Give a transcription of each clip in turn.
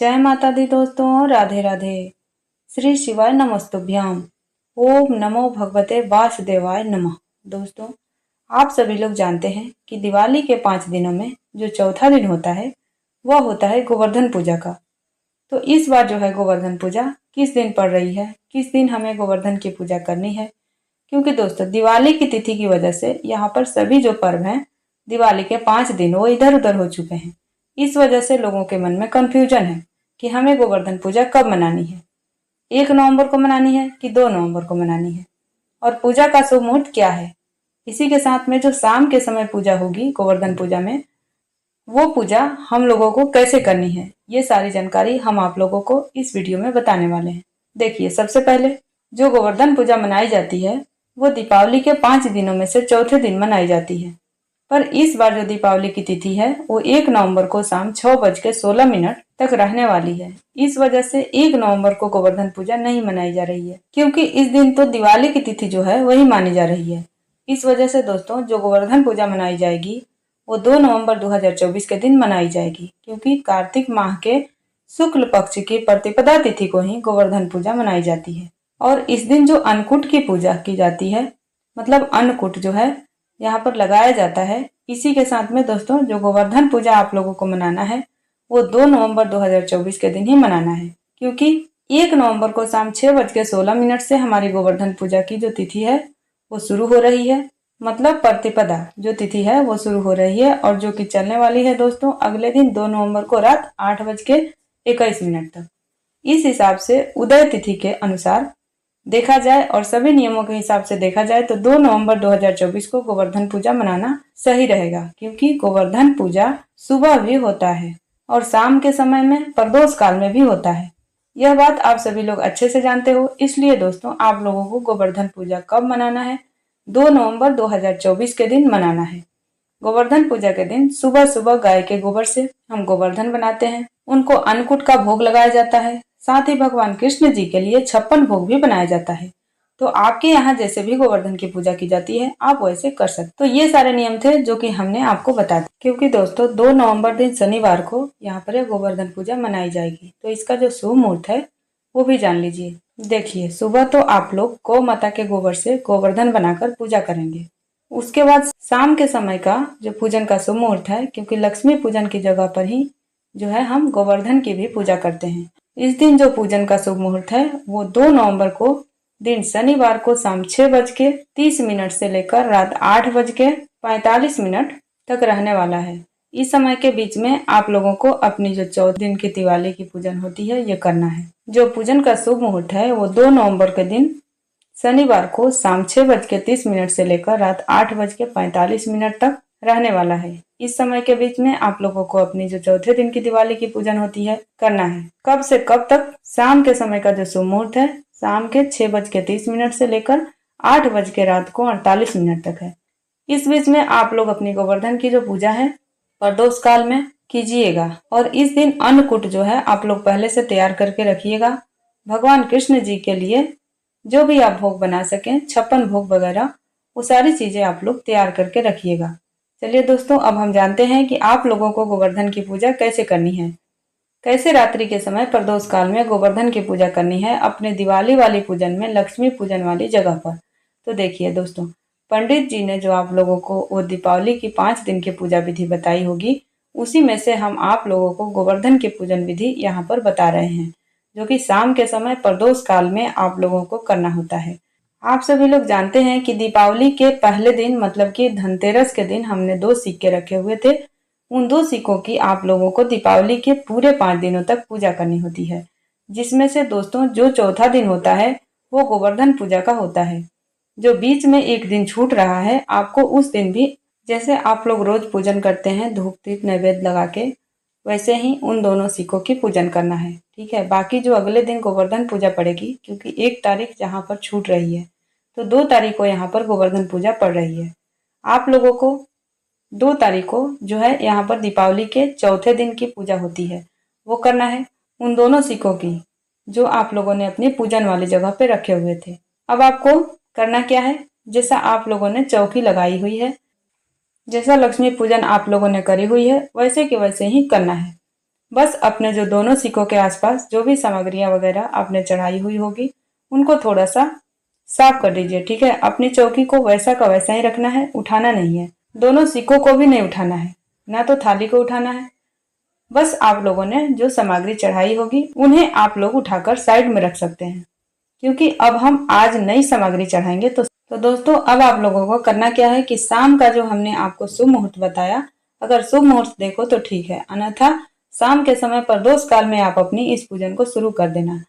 जय माता दी दोस्तों, राधे राधे। श्री शिवाय नमस्तुभ्याम। ओम नमो भगवते वासुदेवाय नमः। दोस्तों, आप सभी लोग जानते हैं कि दिवाली के 5 दिनों में जो चौथा दिन होता है वह होता है गोवर्धन पूजा का। तो इस बार जो है गोवर्धन पूजा किस दिन पड़ रही है, किस दिन हमें गोवर्धन की पूजा करनी है, क्योंकि दोस्तों दिवाली की तिथि की वजह से यहाँ पर सभी जो पर्व हैं दिवाली के 5 दिन वो इधर उधर हो चुके हैं। इस वजह से लोगों के मन में कंफ्यूजन है कि हमें गोवर्धन पूजा कब मनानी है, 1 नवंबर को मनानी है कि 2 नवंबर को मनानी है, और पूजा का शुभ मुहूर्त क्या है। इसी के साथ में जो शाम के समय पूजा होगी गोवर्धन पूजा में, वो पूजा हम लोगों को कैसे करनी है, ये सारी जानकारी हम आप लोगों को इस वीडियो में बताने वाले हैं। देखिए, सबसे पहले जो गोवर्धन पूजा मनाई जाती है वो दीपावली के 5 दिनों में से चौथे दिन मनाई जाती है। पर इस बार जो दीपावली की तिथि है वो 1 नवंबर को शाम 6:16 तक रहने वाली है। इस वजह से 1 नवंबर को गोवर्धन पूजा नहीं मनाई जा रही है, क्योंकि इस दिन तो दिवाली की तिथि जो है वही मानी जा रही है। इस वजह से दोस्तों जो गोवर्धन पूजा मनाई जाएगी वो 2 नवंबर 2024 के दिन मनाई जाएगी, क्योंकि कार्तिक माह के शुक्ल पक्ष की प्रतिपदा तिथि को ही गोवर्धन पूजा मनाई जाती है। और इस दिन जो अन्नकूट की पूजा की जाती है, मतलब अन्नकूट जो है यहाँ पर लगाया जाता है। इसी के साथ में दोस्तों जो गोवर्धन पूजा आप लोगों को मनाना है वो 2 नवंबर 2024 के दिन ही मनाना है, क्योंकि 1 नवंबर को शाम 6:16 से हमारी गोवर्धन पूजा की जो तिथि है वो शुरू हो रही है। मतलब प्रतिपदा जो तिथि है वो शुरू हो रही है, और जो कि चलने वाली है दोस्तों अगले दिन 2 नवंबर को रात 8:21 तक। इस हिसाब से उदय तिथि के अनुसार देखा जाए और सभी नियमों के हिसाब से देखा जाए तो 2 नवंबर 2024 को गोवर्धन पूजा मनाना सही रहेगा, क्योंकि गोवर्धन पूजा सुबह भी होता है और शाम के समय में प्रदोष काल में भी होता है। यह बात आप सभी लोग अच्छे से जानते हो, इसलिए दोस्तों आप लोगों को गोवर्धन पूजा कब मनाना है, 2 नवंबर 2024 के दिन मनाना है। गोवर्धन पूजा के दिन सुबह सुबह गाय के गोबर से हम गोवर्धन बनाते हैं, उनको अन्नकूट का भोग लगाया जाता है। साथ ही भगवान कृष्ण जी के लिए 56 भोग भी बनाया जाता है। तो आपके यहाँ जैसे भी गोवर्धन की पूजा की जाती है आप वैसे कर सकते। तो ये सारे नियम थे जो कि हमने आपको बता दिए, क्योंकि दोस्तों 2 नवंबर दिन शनिवार को यहाँ पर गोवर्धन पूजा मनाई जाएगी। तो इसका जो शुभ मुहूर्त है वो भी जान लीजिए। देखिए, सुबह तो आप लोग गौ माता के गोबर से गोवर्धन बनाकर पूजा करेंगे। उसके बाद शाम के समय का जो पूजन का शुभ मुहूर्त है, क्योंकि लक्ष्मी पूजन की जगह पर ही जो है हम गोवर्धन की भी पूजा करते हैं। इस दिन जो पूजन का शुभ मुहूर्त है वो 2 नवंबर को दिन शनिवार को शाम 6:30 से लेकर रात 8:45 तक रहने वाला है। इस समय के बीच में आप लोगों को अपनी जो 14 दिन की दिवाली की पूजन होती है ये करना है। जो पूजन का शुभ मुहूर्त है वो 2 नवंबर के दिन शनिवार को शाम 6:30 से लेकर रात 8:45 तक रहने वाला है। इस समय के बीच में आप लोगों को अपनी जो चौथे दिन की दिवाली की पूजन होती है करना है। कब से कब तक? शाम के समय का जो शुभ मुहूर्त है शाम के 6:30 से लेकर 8 के रात को 48 तक है। इस बीच में आप लोग अपनी गोवर्धन की जो पूजा है प्रदोष काल में कीजिएगा, और इस दिन अन्नकूट जो है आप लोग पहले से तैयार करके रखिएगा। भगवान कृष्ण जी के लिए जो भी आप भोग बना सकें, 56 भोग वगैरह, वो सारी चीजें आप लोग तैयार करके रखिएगा। चलिए दोस्तों, अब हम जानते हैं कि आप लोगों को गोवर्धन की पूजा कैसे करनी है, कैसे रात्रि के समय प्रदोष काल में गोवर्धन की पूजा करनी है अपने दिवाली वाली पूजन में, लक्ष्मी पूजन वाली जगह पर। तो देखिए दोस्तों, पंडित जी ने जो आप लोगों को वो दीपावली की 5 दिन की पूजा विधि बताई होगी, उसी में से हम आप लोगों को गोवर्धन की पूजन विधि यहाँ पर बता रहे हैं, जो कि शाम के समय प्रदोष काल में आप लोगों को करना होता है। आप सभी लोग जानते हैं कि दीपावली के पहले दिन मतलब कि धनतेरस के दिन हमने 2 सिक्के रखे हुए थे। उन 2 सिक्कों की आप लोगों को दीपावली के पूरे 5 दिनों तक पूजा करनी होती है, जिसमें से दोस्तों जो चौथा दिन होता है वो गोवर्धन पूजा का होता है। जो बीच में एक दिन छूट रहा है, आपको उस दिन भी जैसे आप लोग रोज पूजन करते हैं धूप दीप नैवेद्य लगा के, वैसे ही उन दोनों सिक्कों की पूजन करना है। ठीक है, बाकी जो अगले दिन गोवर्धन पूजा पड़ेगी, क्योंकि 1 तारीख जहाँ पर छूट रही है तो 2 तारीख को यहाँ पर गोवर्धन पूजा पड़ रही है। आप लोगों को 2 तारीख को जो है यहाँ पर दीपावली के चौथे दिन की पूजा होती है, वो करना है उन दोनों सिक्कों की जो आप लोगों ने अपनी पूजन वाली जगह पे रखे हुए थे। अब आपको करना क्या है, जैसा आप लोगों ने चौकी लगाई हुई है, जैसा लक्ष्मी पूजन आप लोगों ने करी हुई है, वैसे के वैसे ही करना है। बस अपने जो दोनों सिक्कों के आसपास जो भी सामग्रियां वगैरह आपने चढ़ाई हुई होगी उनको थोड़ा सा साफ कर दीजिए। ठीक है, अपनी चौकी को वैसा का वैसा ही रखना है, उठाना नहीं है। दोनों सिक्कों को भी नहीं उठाना है, ना तो थाली को उठाना है। बस आप लोगों ने जो सामग्री चढ़ाई होगी उन्हें आप लोग उठाकर साइड में रख सकते हैं, क्योंकि अब हम आज नई सामग्री चढ़ाएंगे। तो दोस्तों, अब आप लोगों को करना क्या है कि शाम का जो हमने आपको शुभ मुहूर्त बताया, अगर शुभ मुहूर्त देखो तो ठीक है, अन्यथा शाम के समय प्रदोष काल में आप अपनी इस पूजन को शुरू कर देना।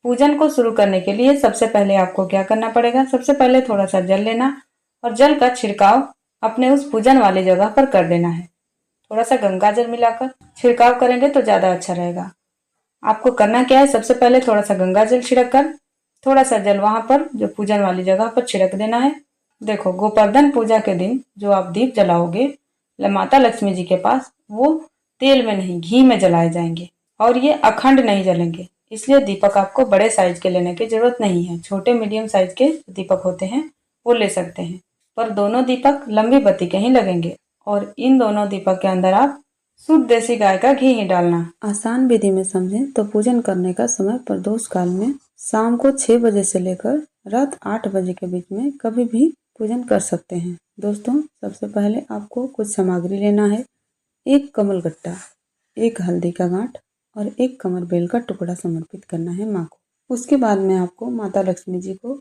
पूजन को शुरू करने के लिए सबसे पहले आपको क्या करना पड़ेगा, सबसे पहले थोड़ा सा जल लेना और जल का छिड़काव अपने उस पूजन वाली जगह पर कर देना है। थोड़ा सा गंगा जल मिलाकर छिड़काव करेंगे तो ज्यादा अच्छा रहेगा। आपको करना क्या है, सबसे पहले थोड़ा सा गंगा जल छिड़क कर थोड़ा सा जल वहां पर जो पूजन वाली जगह पर छिड़क देना है। देखो, गोवर्धन पूजा के दिन जो आप दीप जलाओगे माता लक्ष्मी जी के पास, वो तेल में नहीं घी में जलाए जाएंगे और ये अखंड नहीं जलेंगे। इसलिए दीपक आपको बड़े साइज के लेने की जरूरत नहीं है, छोटे मीडियम साइज के दीपक होते हैं वो ले सकते हैं, पर दोनों दीपक लंबी बत्ती के ही लगेंगे। और इन दोनों दीपक के अंदर आप शुद्ध देसी गाय का घी ही डालना। आसान विधि में समझें तो पूजन करने का समय प्रदोष काल में शाम को 6 बजे से लेकर रात 8 बजे के बीच में कभी भी पूजन कर सकते हैं। दोस्तों, सबसे पहले आपको कुछ सामग्री लेना है। एक कमल गट्टा, एक हल्दी का गांठ और एक कमर बेल का टुकड़ा समर्पित करना है माँ को। उसके बाद में आपको माता लक्ष्मी जी को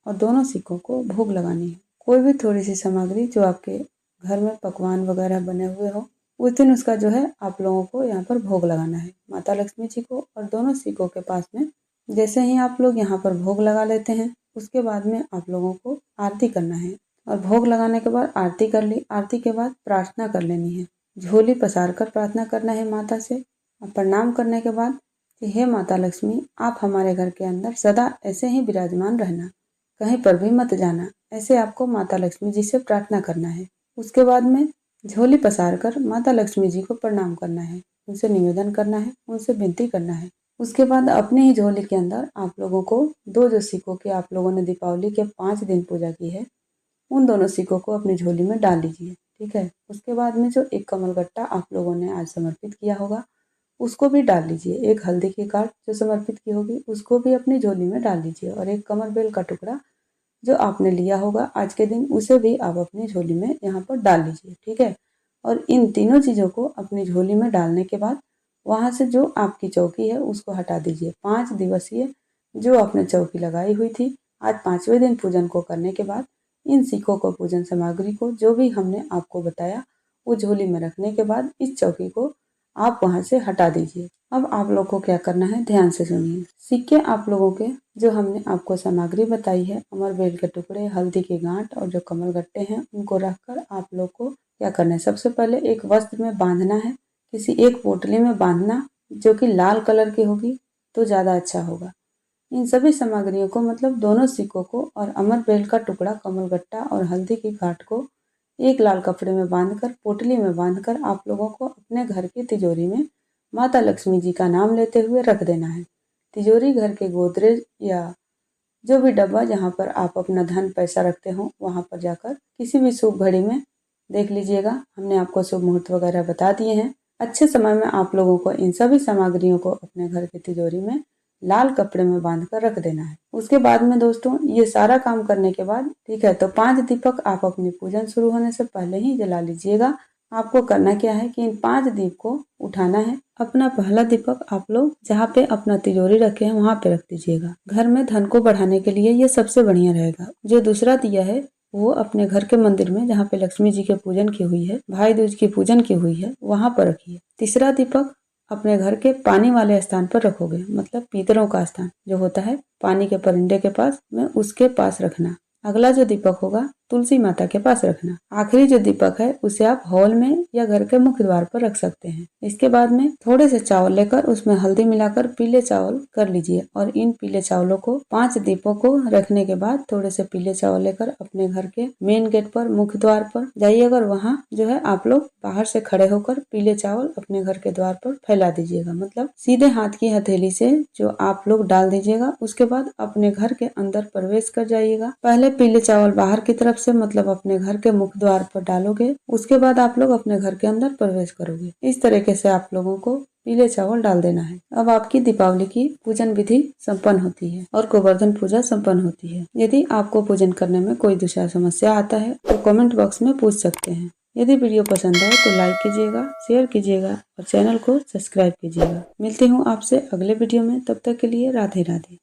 और दोनों सिक्कों को भोग लगानी है। कोई भी थोड़ी सी सामग्री जो आपके घर में पकवान वगैरह बने हुए हो, उस दिन उसका जो है आप लोगों को यहाँ पर भोग लगाना है माता लक्ष्मी जी को और दोनों सिक्कों के पास में। जैसे ही आप लोग यहाँ पर भोग लगा लेते हैं, उसके बाद में आप लोगों को आरती करना है और भोग लगाने के बाद आरती कर ली, आरती के बाद प्रार्थना कर लेनी है। झोली पसार कर प्रार्थना करना है माता से और प्रणाम करने के बाद कि हे माता लक्ष्मी, आप हमारे घर के अंदर सदा ऐसे ही विराजमान रहना, कहीं पर भी मत जाना, ऐसे आपको माता लक्ष्मी जी से प्रार्थना करना है। उसके बाद में झोली पसार कर माता लक्ष्मी जी को प्रणाम करना है, उनसे निवेदन करना है, उनसे विनती करना है। उसके बाद अपनी ही झोली के अंदर आप लोगों को दो जो सिक्कों की आप लोगों ने दीपावली के 5 दिन पूजा की है, उन दोनों सिक्कों को अपनी झोली में डाल लीजिए। ठीक है, उसके बाद में जो एक कमल गट्टा आप लोगों ने आज समर्पित किया होगा उसको भी डाल लीजिए। एक हल्दी की गांठ जो समर्पित की होगी उसको भी अपनी झोली में डाल लीजिए और एक कमर बेल का टुकड़ा जो आपने लिया होगा आज के दिन उसे भी आप अपनी झोली में यहाँ पर डाल लीजिए। ठीक है, और इन तीनों चीज़ों को अपनी झोली में डालने के बाद वहाँ से जो आपकी चौकी है उसको हटा दीजिए। 5 दिवसीय जो आपने चौकी लगाई हुई थी, आज 5वें दिन पूजन को करने के बाद इन सिक्कों को, पूजन सामग्री को, जो भी हमने आपको बताया, वो झोली में रखने के बाद इस चौकी को आप वहाँ से हटा दीजिए। अब आप लोग को क्या करना है, ध्यान से सुनिए। सिक्के आप लोगों के जो हमने आपको सामग्री बताई है, अमर बेल के टुकड़े, हल्दी की गांठ और जो कमल गट्टे हैं, उनको रखकर आप लोग को क्या करना है, सबसे पहले एक वस्त्र में बांधना है, किसी एक पोटली में बांधना जो कि लाल कलर की होगी तो ज़्यादा अच्छा होगा। इन सभी सामग्रियों को, मतलब दोनों सिक्कों को और अमर बेल का टुकड़ा, कमल गट्टा और हल्दी की गांठ को एक लाल कपड़े में बांधकर, पोटली में बांधकर आप लोगों को अपने घर की तिजोरी में माता लक्ष्मी जी का नाम लेते हुए रख देना है। तिजोरी घर के गोदरेज या जो भी डब्बा जहाँ पर आप अपना धन पैसा रखते हो वहाँ पर जाकर किसी भी शुभ घड़ी में देख लीजिएगा। हमने आपको शुभ मुहूर्त वगैरह बता दिए हैं। अच्छे समय में आप लोगों को इन सभी सामग्रियों को अपने घर की तिजोरी में लाल कपड़े में बांध कर रख देना है। उसके बाद में दोस्तों, ये सारा काम करने के बाद, ठीक है, तो 5 दीपक आप अपनी पूजन शुरू होने से पहले ही जला लीजिएगा। आपको करना क्या है कि इन 5 दीप को उठाना है। अपना पहला दीपक आप लोग जहाँ पे अपना तिजोरी रखे हैं वहाँ पे रख दीजिएगा। घर में धन को बढ़ाने के लिए ये सबसे बढ़िया रहेगा। जो दूसरा दिया है वो अपने घर के मंदिर में जहाँ पे लक्ष्मी जी के पूजन की हुई है, भाई दूज की पूजन की हुई है, वहाँ पर रखिए। तीसरा दीपक अपने घर के पानी वाले स्थान पर रखोगे, मतलब पीतरों का स्थान जो होता है पानी के परिंदे के पास में, उसके पास रखना। अगला जो दीपक होगा तुलसी माता के पास रखना। आखिरी जो दीपक है उसे आप हॉल में या घर के मुख्य द्वार पर रख सकते हैं। इसके बाद में थोड़े से चावल लेकर उसमें हल्दी मिलाकर पीले चावल कर लीजिए और इन पीले चावलों को 5 दीपों को रखने के बाद थोड़े से पीले चावल लेकर अपने घर के मेन गेट पर, मुख्य द्वार पर जाइएगा और वहाँ जो है आप लोग बाहर से खड़े होकर पीले चावल अपने घर के द्वार पर फैला दीजिएगा। मतलब सीधे हाथ की हथेली से जो आप लोग डाल दीजिएगा। उसके बाद अपने घर के अंदर प्रवेश कर जाइएगा। पहले पीले चावल बाहर की तरफ से मतलब अपने घर के मुख्य द्वार पर डालोगे, उसके बाद आप लोग अपने घर के अंदर प्रवेश करोगे। इस तरीके से आप लोगों को पीले चावल डाल देना है। अब आपकी दीपावली की पूजन विधि संपन्न होती है और गोवर्धन पूजा संपन्न होती है। यदि आपको पूजन करने में कोई दूसरा समस्या आता है तो कमेंट बॉक्स में पूछ सकते हैं। यदि वीडियो पसंद आए तो लाइक कीजिएगा, शेयर कीजिएगा और चैनल को सब्सक्राइब कीजिएगा। मिलती हूँ आपसे अगले वीडियो में, तब तक के लिए राधे राधे।